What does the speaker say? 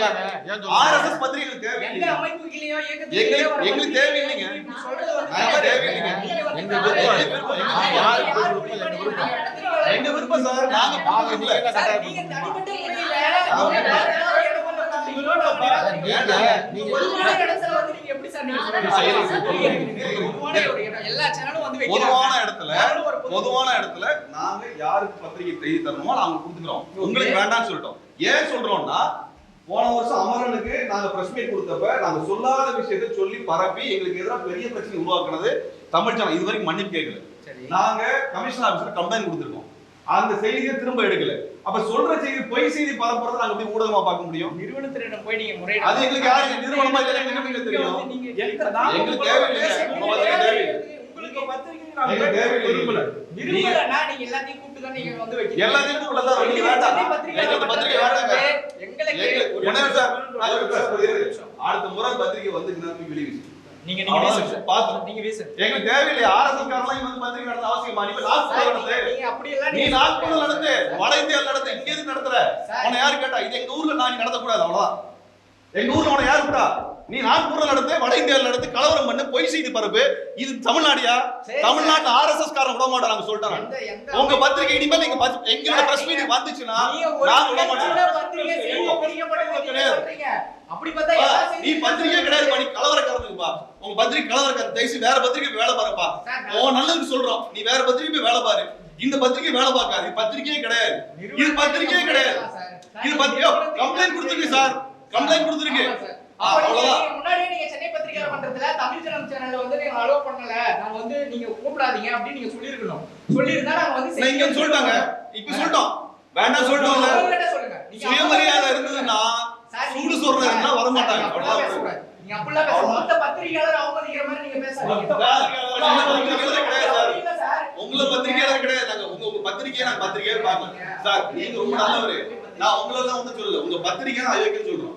சொல்லலாங்க. ஏன் சொல்லலாம்? ஆர்எஸ்எஸ் பத்திரிகைகள் தேவையில்லை. எந்த அமைப்புகிலயோ இயக்கத்திலயோ எங்களுக்கு தேவையில்லைங்க. நீங்க சொல்றது வந்து தேவையில்லைங்க. எங்க விருப்பம் சார். நாங்க பாக்குறதுல நீங்க தனிப்பட்ட முறையில பொதுவான இடத்துல நாங்க யாருக்கு பத்திரிகை செய்தி தரணுமோ நாங்க கொடுத்துக்கிறோம். உங்களுக்கு வேண்டாம்னு சொல்லிட்டோம். ஏன் சொல்றோம்னா போன வருஷம் அமரனுக்கு நாங்க பிரஸ் மீட் கொடுத்தப்ப நாங்க சொல்லாத விஷயத்தை சொல்லி பரப்பி எங்களுக்கு எதிராக பெரிய பிரச்சனை உருவாக்குனது தமிழ் சேனல் இதுவரைக்கும் மன்னிப்பு கேட்கல. நாங்க கமிஷன் ஆபீஸ்ல கம்ப்ளைண்ட் கொடுத்திருக்கோம். அந்த செய்தியை திரும்ப எடுக்கல. அப்ப சொல்ற செய்தி பொய் செய்தி பரப்புறத நாங்க எப்படி ஊடகமா பார்க்க முடியும்? நிறுவனத்திடம் போய் நீங்க முறையிட அது எங்களுக்கு யாரு நிறுவனமா இல்ல எங்களுக்கு தெரியும். எங்களுக்கு தேவையில்லை. உங்களுக்கு பத்திரிகை நாங்க தேவையில்லை. நிறுவனனா நீங்க எல்லாத்தையும் கூப்பிட்டு தான் நீங்க வந்து வைக்கிறீங்க. எல்லாத்தையும் கூப்பிடல சார். நீங்க வேண்டாம். எங்களுக்கு பத்திரிகை வேண்டாங்க. எங்களுக்கு ஒண்ணே சார். அடுத்த முறை பத்திரிகை வந்துச்சுன்னா தூக்கி வெளிய வீசு. நீங்க பாத்து நீங்க வீசு. எங்களுக்கு தேவையில்லை. ஆர்எஸ்எஸ் காரலாம் இங்க வந்து பத்திரிகை நடத்த அவசியமா? நீ நாக்பூர்ல நடத்து. நீங்க அப்படி எல்லாம் நீ நாக்பூர்ல நடத்து. வட இந்தியால நடத்து. இங்க எதுக்கு நடத்துற? உன்னை யாரு கேட்டா? இது எங்க ஊர்ல நான் நடத்த கூடாது அவ்வளவுதான். எங்க ஊர்ல உன்னை யாரு விட்டா? நீ நாக்பூர்ல நடத்து, வட இந்தியால நடத்து, கலவரம் பண்ணு, பொய் செய்தி பரப்பு. இது தமிழ்நாடியா? தமிழ்நாட்டுல ஆர்எஸ்எஸ் காரன் விட மாட்டாங்க சொல்லிட்டாங்க. உங்க பத்திரிகை இனிமேல் நீங்க எங்களோட பிரஸ் மீட் வந்துச்சுன்னா நான் விட மாட்டேன். பத்திரிகை செய்தி படிக்கப்படுறீங்க. அப்படி பார்த்தா எல்லா நீ பத்திரிகை கிடையாது. நீ கலவரக்காரனுப்பா. உங்க பத்திரிகை கலவரக்காரன். தயவுசெய்து வேற பத்திரிகை போய் வேலை பாருப்பா. உன் நல்லதுக்கு சொல்றோம். நீ வேற பத்திரிகை போய் வேலை பாரு. இந்த பத்திரிகை வேலை பார்க்காது. இது பத்திரிகையே கிடையாது. இது பத்திரிகையே கிடையாது. இது பத்திரிகை கம்ப்ளைண்ட் கொடுத்துருக்கு சார். கம்ப்ளைண்ட் கொடுத்துருக்கு. அவ்வளவுதான். முன்னாடியே நீங்க சென்னை பத்திரிகை பண்றதுல தமிழ் சேனல்ல வந்து நீங்க அலோ பண்ணல. நான் வந்து நீங்க கூப்பிடாதீங்க அப்படி நீங்க சொல்லிருக்கணும். சொல்லிருந்தா நாங்க வந்து நீங்க சொல்லிட்டாங்க. இப்ப சொல்லிட்டோம். வேண்டாம் சொல்லிட்டோம்ல. சொல்லுங்க. சுயமரியாதை இருந்ததுன்னா சூடு சொல்றது இருந்தா வர மாட்டாங்க. அவ்வளவுதான். நீங்க அப்படிலாம் பேச மொத்த பத்திரிகையாளர் அவமதிக்கிற மாதிரி நீங்க பேசாதீங்க. உங்கள பத்திரிகையாளர் கிடையாது. நாங்க உங்க பத்திரிகையை நான் பத்திரிகையே பார்க்கல சார். நீங்க ரொம்ப நல்லவரு. நான் உங்களெல்லாம் ஒண்ணும் சொல்லல. உங்க பத்திரிகை நான் அயோக்கியம் சொல்றோம்.